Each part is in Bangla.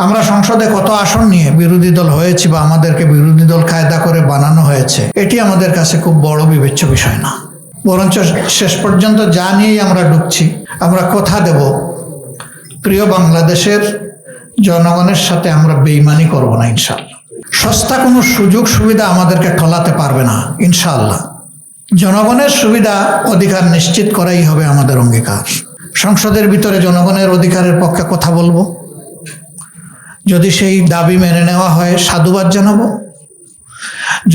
আমরা সংসদে কত আসন নিয়ে বিরোধী দল হয়েছি বা আমাদেরকে বিরোধী দল কায়দা করে বানানো হয়েছে, এটি আমাদের কাছে খুব বড় বিবেচ্য বিষয় না। বরঞ্চ শেষ পর্যন্ত যা নিয়েই আমরা ঢুকছি, আমরা কথা দেব প্রিয় বাংলাদেশের জনগণের সাথে আমরা বেইমানি করব না ইনশাআল্লাহ। সস্তা কোনো সুযোগ সুবিধা আমাদেরকে ঠলাতে পারবে না ইনশাআল্লাহ। জনগণের সুবিধা অধিকার নিশ্চিত করাই হবে আমাদের অঙ্গীকার। সংসদের ভিতরে জনগণের অধিকারের পক্ষে কথা বলবো, যদি সেই দাবি মেনে নেওয়া হয় সাধুবাদ জানাবো।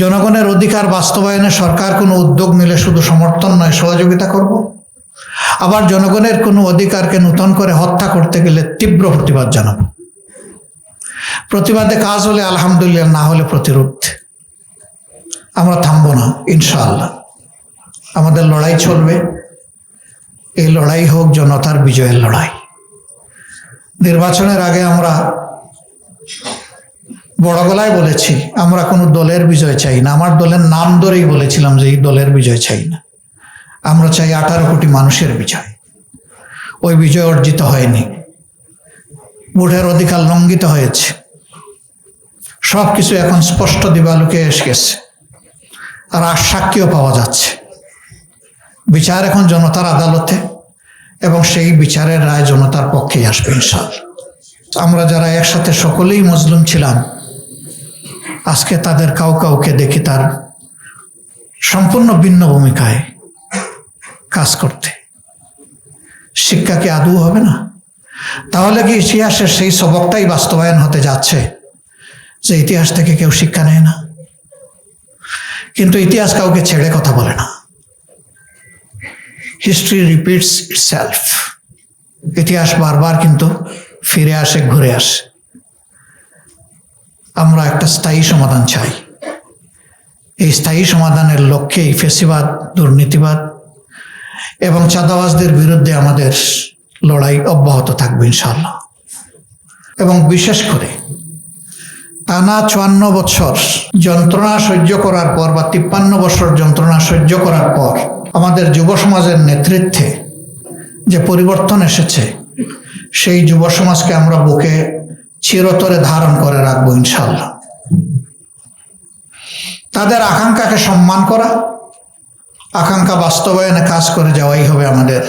জনগণের অধিকার বাস্তবায়নে সরকার কোনো উদ্যোগ নিলে শুধু সমর্থন নয়, সহযোগিতা করব। আবার জনগণের কোনো অধিকারকে নূতন করে হত্যা করতে গেলে তীব্র প্রতিবাদ জানাবো। প্রতিবাদে কাজ হলে আলহামদুলিল্লাহ, না হলে প্রতিরোধ। আমরা থামবো না ইনশাআল্লাহ। আমাদের লড়াই চলবে। এই লড়াই হোক জনতার বিজয়ের লড়াই। নির্বাচনের আগে আমরা বড় গলায় বলেছি, আমরা কোনো দলের বিজয় চাই না। আমার দলের নাম ধরেই বলেছিলাম যে এই দলের বিজয় চাই না, আমরা চাই 18 কোটি মানুষের বিজয়। ওই বিজয় অর্জিত হয়নি, ভোটের অধিকার লঙ্ঘিত হয়েছে। সব কিছু এখন স্পষ্ট দিবালোকে এসে গেছে, আর সাক্ষীও পাওয়া যাচ্ছে। বিচার এখন জনতার আদালতে, এবং সেই বিচারের রায় জনতার পক্ষেই আসবে ইনশাআল্লাহ। আমরা যারা একসাথে সকলেই মজলুম ছিলাম, আজকে তাদের কাউকে দেখি তার সম্পূর্ণ ভিন্ন ভূমিকায় কাজ করতে। শিক্ষা কি আদৌ হবে না? তাহলে কি ইতিহাসের সেই সবকটাই বাস্তবায়ন হতে যাচ্ছে যে ইতিহাস থেকে কেউ শিক্ষা নেয় না? কিন্তু ইতিহাস কাউকে ছেড়ে কথা বলে না। History repeats itself. ইতিহাস বারবার কিন্তু ফিরে আসে, ঘুরে আসে। আমরা একটা স্থায়ী সমাধান চাই। এই স্থায়ী সমাধানের লক্ষ্যে এই ফ্যাসিবাদ, দুর্নীতিবাদ এবং চাঁদাবাজদের বিরুদ্ধে আমাদের লড়াই অব্যাহত থাকবে ইনশাআল্লাহ। এবং বিশেষ করে টানা 54 বছর যন্ত্রণা সহ্য করার পর, বা 53 বছর যন্ত্রণা সহ্য করার পর আমাদের যুব সমাজের নেতৃত্বে যে পরিবর্তন এসেছে, সেই যুব সমাজকে আমরা বুকে চিরতরে ধারণ করে রাখবো ইনশাআল্লাহ। তাদের আকাঙ্ক্ষাকে সম্মান করা, আকাঙ্ক্ষা বাস্তবায়নে কাজ করে যাওয়াই হবে আমাদের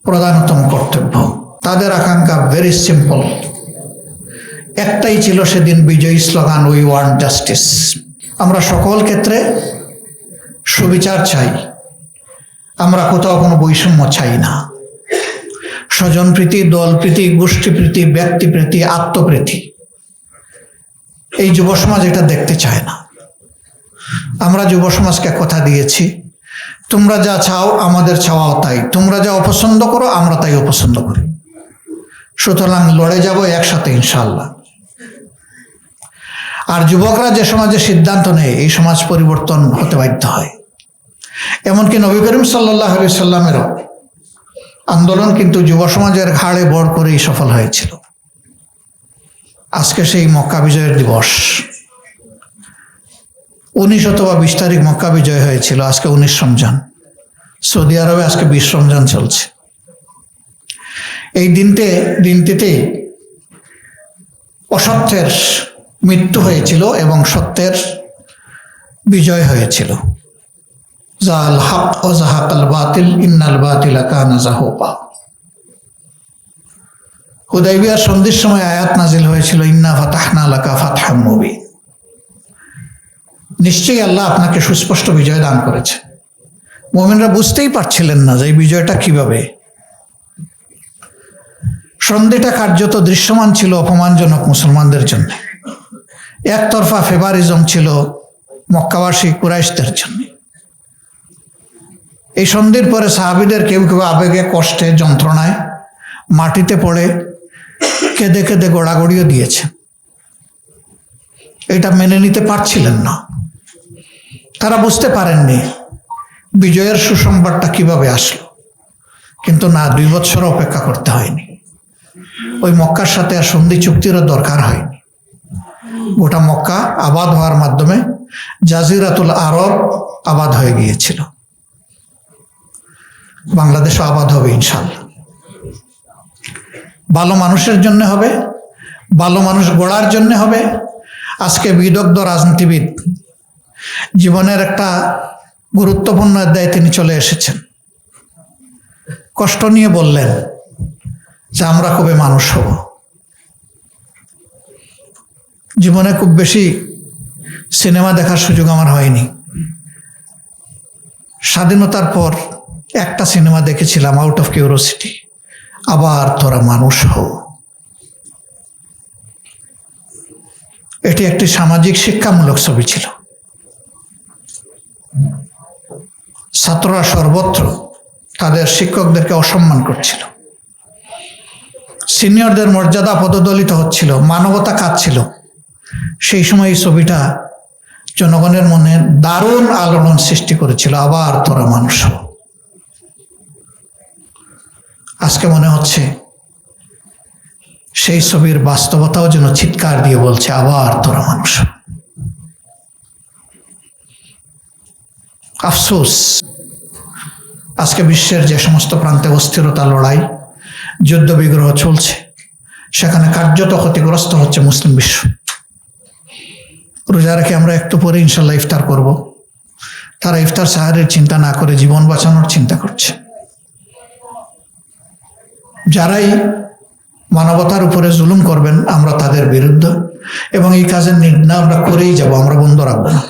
প্রধানতম কর্তব্য। তাদের আকাঙ্ক্ষা ভেরি সিম্পল, একটাই ছিল সেদিন বিজয়ী স্লোগান, উই ওয়ান্ট জাস্টিস। আমরা সকল ক্ষেত্রে সুবিচার চাই, আমরা কোথাও কোনো বৈষম্য চাই না। স্বজনপ্রীতি, দলপ্রীতি, গোষ্ঠীপ্রীতি, ব্যক্তিপ্রীতি, আত্মপ্রীতি, এই যুব সমাজ এটা দেখতে চায় না। আমরা যুব সমাজকে কথা দিয়েছি, তোমরা যা চাও আমাদের চাওয়াও তাই, তোমরা যা অপছন্দ করো আমরা তাই অপছন্দ করি। সুতরাং লড়ে যাব একসাথে ইনশাআল্লাহ। আর যুবকরা যে সমাজে সিদ্ধান্ত নেয়, এই সমাজ পরিবর্তন হতে বাধ্য হয়। এমনকি নবী করিম সাল্লাল্লাহু আলাইহি সাল্লামেরও আন্দোলন কিন্তু যুব সমাজের ঘাড়ে বর করেই সফল হয়েছিল। আজকে সেই মক্কা বিজয়ের দিবস। 19 অথবা 20 তারিখ মক্কা বিজয় হয়েছিল, আজকে 19 রমজান। সৌদি আরবে আজকে 20 রমজান চলছে। এই দিনটিতেই অসত্যের মৃত্যু হয়েছিল এবং সত্যের বিজয় হয়েছিল। জাল হক ও জাহাকাল বাতিল ইন্নাল বাতিলা কানা যাহুকা। হুদাইবিয়ার সন্ধির সময় আয়াত নাজিল হয়েছিল, ইন্না ফাতাহনা লাকা ফাতহাম মুবিন। নিশ্চয়ই আল্লাহ আপনাকে সুস্পষ্ট বিজয় দান করেছে। মুমিনরা বুঝতেই পারছিলেন না যে এই বিজয়টা কিভাবে। সন্ধিটা কার্যত দৃশ্যমান ছিল অপমানজনক মুসলমানদের জন্য। একতরফা ফেভারিজম ছিল মক্কাবাসী কুরাইশদের জন্য। এই সন্ধির পরে সাহাবীদের কেউ কেউ আবেগে, কষ্টে, যন্ত্রণায় মাটিতে পড়ে কেঁদে কেঁদে গোড়াগড়িও দিয়েছে। এটা মেনে নিতে পারছিলেন না। তারা বুঝতে পারেননি বিজয়ের সুসংবাদটা কিভাবে আসলো। কিন্তু না, 2 বছর অপেক্ষা করতে হয়নি। ওই মক্কার সাথে আর সন্ধি চুক্তিরও দরকার হয়নি। গোটা মক্কা আবাদ হওয়ার মাধ্যমে জাজিরাতুল আরব আবাদ হয়ে গিয়েছিল। বাংলাদেশও আবাদ হবে ইনশাআল্লাহ। ভালো মানুষের জন্য হবে, ভালো মানুষ গড়ার জন্য হবে। আজকে বিদগ্ধ রাজনীতিবিদ জীবনের একটা গুরুত্বপূর্ণ অধ্যায়ে তিনি চলে এসেছেন। কষ্ট নিয়ে বললেন যে আমরা কবে মানুষ হব। জীবনে খুব বেশি সিনেমা দেখার সুযোগ আমার হয়নি। স্বাধীনতার পর একটা সিনেমা দেখেছিলাম, আউট অফ কিউরিওসিটি, আবার তোরা মানুষ হও। এটি একটি সামাজিক শিক্ষামূলক ছবি ছিল। ছাত্ররা সর্বত্র তাদের শিক্ষকদেরকে অসম্মান করছিল, সিনিয়রদের মর্যাদা পদদলিত হচ্ছিল, মানবতা কাঁদছিল। সেই সময় এই ছবিটা জনগণের মনে দারুণ আলোড়ন সৃষ্টি করেছিল, আবার তোরা মানুষ হও। আজকে মনে হচ্ছে সেই ছবির বাস্তবতাও যেন চিৎকার দিয়ে বলছে, আবার তোরা মানুষ হও। আফসোস, আজকে বিশ্বের যে সমস্ত প্রান্তে অস্থিরতা, লড়াই, যুদ্ধ বিগ্রহ চলছে, সেখানে কার্যত ক্ষতিগ্রস্ত হচ্ছে মুসলিম বিশ্ব। রোজা রেখে আমরা একটু পরে ইনশাল্লাহ ইফতার করব, তারা ইফতার সাহারের চিন্তা না করে জীবন বাঁচানোর চিন্তা করছে। যারাই মানবতার উপরে জুলুম করবেন আমরা তাদের বিরুদ্ধে, এবং এই কাজের নিন্দা আমরা করেই যাব, আমরা বন্ধ রাখবো না।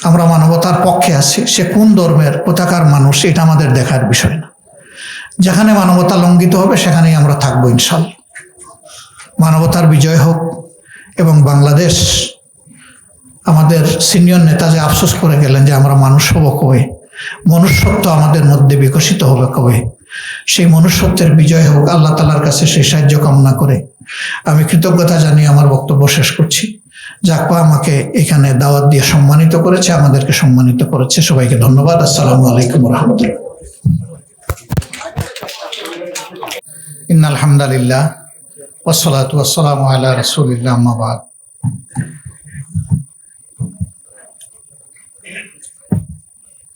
আমরা মানবতার পক্ষে আছি, সে কোন ধর্মের কোথাকার মানুষ এটা আমাদের দেখার বিষয় না। যেখানে মানবতা লঙ্ঘিত হবে সেখানেই আমরা থাকবো ইনশাল্লাহ। মানবতার বিজয় হোক। এবং বাংলাদেশ, আমাদের সিনিয়র নেতা যে আফসোস করে গেলেন যে আমরা মানুষ হব কবে, মনুষ্যত্ব আমাদের মধ্যে বিকশিত হবে কবে, সেই মনুষ্যত্বের বিজয় হোক। আল্লাহ তাআলার কাছে সেই সাহায্য কামনা করে আমি কৃতজ্ঞতা জানিয়ে আমার বক্তব্য শেষ করছি। জাকপা আমাকে এখানে দাওয়াত দিয়ে সম্মানিত করেছে, আমাদেরকে সম্মানিত করেছে। সবাইকে ধন্যবাদ। আসসালামু আলাইকুম ওয়া রাহমাতুল্লাহ। ইন্নাল হামদালিল্লাহ ওয়াসসালাতু ওয়াসসালামু আলা রাসূলিল্লাহ, আম্মা বাদ।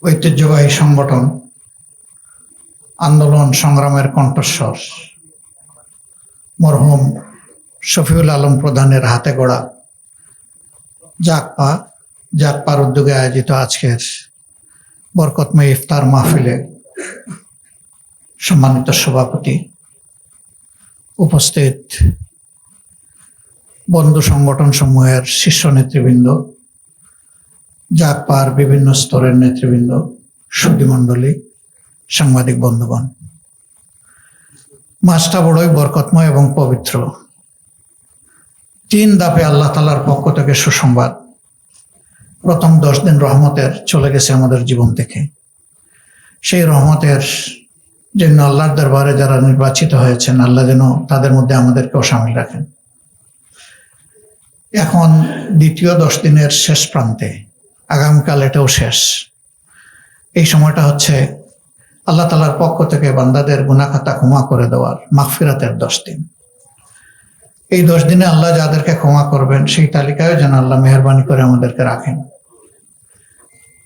ঐতিহ্যবাহী সংগঠন, আন্দোলন সংগ্রামের কণ্ঠস্বর, মরহুম শফিউল আলম প্রধানের হাতে গড়া জাকপার উদ্যোগে আয়োজিত আজকের বরকতময় ইফতার মাহফিলে সম্মানিত সভাপতি, উপস্থিত বন্ধু সংগঠন সমূহের শীর্ষ নেতৃবৃন্দ, জাকপার বিভিন্ন স্তরের নেতৃবৃন্দ, সুধীমণ্ডলী, সাংবাদিক বন্ধুগণ, মাসটা বড়ই বরকতময় এবং পবিত্র। 3 ধাপে আল্লাহ তাআলার পক্ষ থেকে সুসংবাদ। প্রথম 10 দিন রহমতের চলে গেছে আমাদের জীবন থেকে। সেই রহমতের জন্য আল্লাহর দরবারে যারা নির্বাচিত হয়েছেন, আল্লাহ যেন তাদের মধ্যে আমাদেরকেও শামিল রাখেন। এখন দ্বিতীয় 10 দিনের শেষ প্রান্তে, আগামীকাল এটাও শেষ। এই সময়টা হচ্ছে আল্লাহ তাআলার পক্ষ থেকে বান্দাদের গুনাহ খাতা ক্ষমা করে দেওয়ার মাগফিরাতের 10 দিন। এই 10 দিনে আল্লাহ যাদেরকে ক্ষমা করবেন সেই তালিকায় যেন আল্লাহ মেহেরবানি করে আমাদেরকে রাখেন।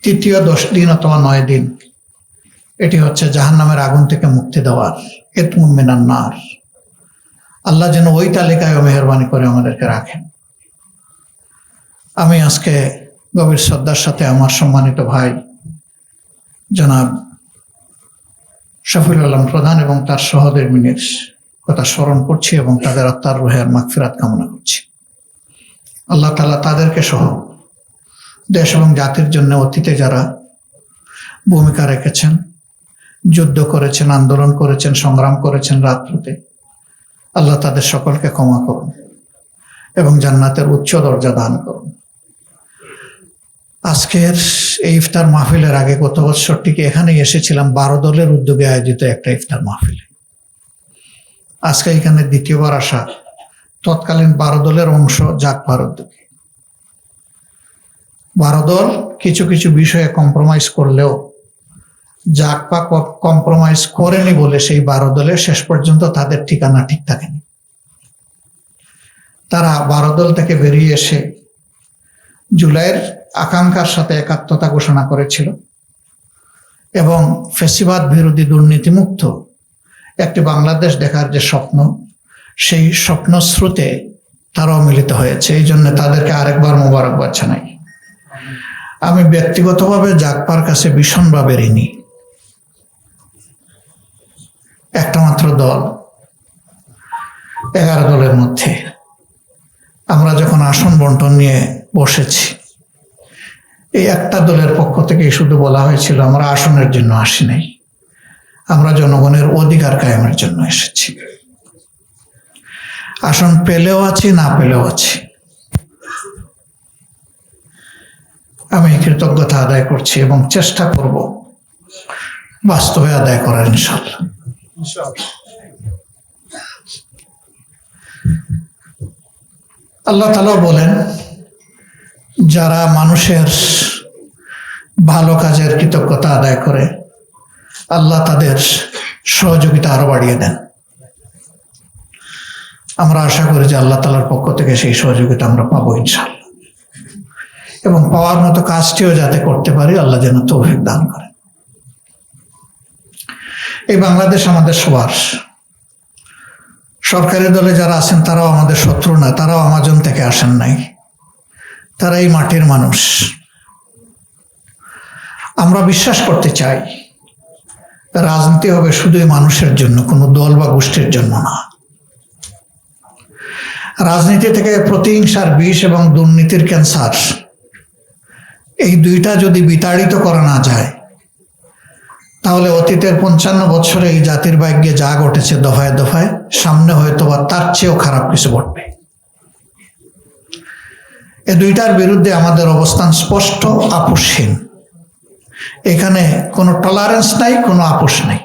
তৃতীয় 10 দিন অথবা 9 দিন, এটি হচ্ছে জাহান্নামের আগুন থেকে মুক্তি দেওয়ার, ইতমুম মিনান নার। আল্লাহ যেন ওই তালিকায় মেহেরবানি করে আমাদেরকে রাখেন। আমি আজকে গভীর শ্রদ্ধার সাথে আমার সম্মানিত ভাই জনাব শফিউল আলম প্রধান এবং তার সহধর্মিনীর কথা স্মরণ করছি এবং তাদের আত্মার রুহের মাগফিরাত কামনা করছি। আল্লাহ তাআলা তাদেরকে সহ দেশ এবং জাতির জন্য অতীতে যারা ভূমিকা রেখেছেন, যুদ্ধ করেছেন, আন্দোলন করেছেন, সংগ্রাম করেছেন রাত্রিতে, আল্লাহ তাদের সকলকে ক্ষমা করুন এবং জান্নাতের উচ্চ দরজা দান করুন। আজকের এই ইফতার মাহফিলের আগে গত বছরটিকে এখানেই এসেছিলাম 12 দলের উদ্যোগে আয়োজিত একটা ইফতার মাহফিলে। আজকে এখানে দ্বিতীয়বার আসা, তৎকালীন 12 দলের অংশ জাকপার উদ্যোগে। 12 দল কিছু কিছু বিষয়ে কম্প্রোমাইজ করলেও জাকপা কম্প্রোমাইজ করেনি বলে সেই 12 দলে শেষ পর্যন্ত তাদের ঠিকানা ঠিক থাকেনি। তারা 12 দল থেকে বেরিয়ে এসে জুলাইয়ের আকাঙ্ক্ষার সাথে একাত্মতা ঘোষণা করেছিল এবং ফ্যাসিবাদ বিরোধী দুর্নীতিমুক্ত একটি বাংলাদেশ দেখার যে স্বপ্ন, সেই স্বপ্ন স্রোতে তারাও মিলিত হয়েছে। এই জন্য তাদেরকে আরেকবার মোবারকবাদ জানাই। আমি ব্যক্তিগতভাবে জাগপার কাছে ভীষণভাবে ঋণী। একটা মাত্র দল, 11 দলের মধ্যে আমরা যখন আসন বন্টন নিয়ে বসেছি, এই একটা দলের পক্ষ থেকে শুধু বলা হয়েছিল আমরা আসনের জন্য আসি নাই, আমরা জনগণের অধিকার কায়েমের জন্য এসেছি। আসন পেলেও আছি, না পেলেও আছি। আমি কৃতজ্ঞতা আদায় করছি এবং চেষ্টা করব বাস্তবে আদায় করার, ইনশাআল্লাহ। আল্লাহ তাআলা বলেন, যারা মানুষের ভালো কাজের কৃতজ্ঞতা আদায় করে আল্লাহ তাদের সহযোগিতা আরো বাড়িয়ে দেন। আমরা আশা করি যে আল্লাহ তাআলার পক্ষ থেকে সেই সহযোগিতা আমরা পাবো ইনশাআল্লাহ, এবং পাওয়ার মতো কাজটিও যাতে করতে পারি আল্লাহ যেন তৌফিক দান করেন। এই বাংলাদেশ আমাদের সবার। সরকারি দলে যারা আছেন তারাও আমাদের শত্রু না, তারাও আমাজন থেকে আসেন নাই, তারা এই মাটির মানুষ। আমরা বিশ্বাস করতে চাই রাজনীতি হবে শুধুই মানুষের জন্য, কোনো দল বা গোষ্ঠীর জন্য না। রাজনীতি থেকে প্রতিহিংসার বিষ এবং দুর্নীতির ক্যান্সার, এই দুইটা যদি বিতাড়িত করা না যায় তাহলে অতীতের 55 বছরে এই জাতির ভাগ্যে যা ঘটেছে দফায় দফায়, সামনে হয়তো বা তার চেয়েও খারাপ কিছু ঘটবে। এ দুইটার বিরুদ্ধে আমাদের অবস্থান স্পষ্ট, আপোষহীন। এখানে কোনো টলারেন্স নাই, কোনো আপোষ নাই।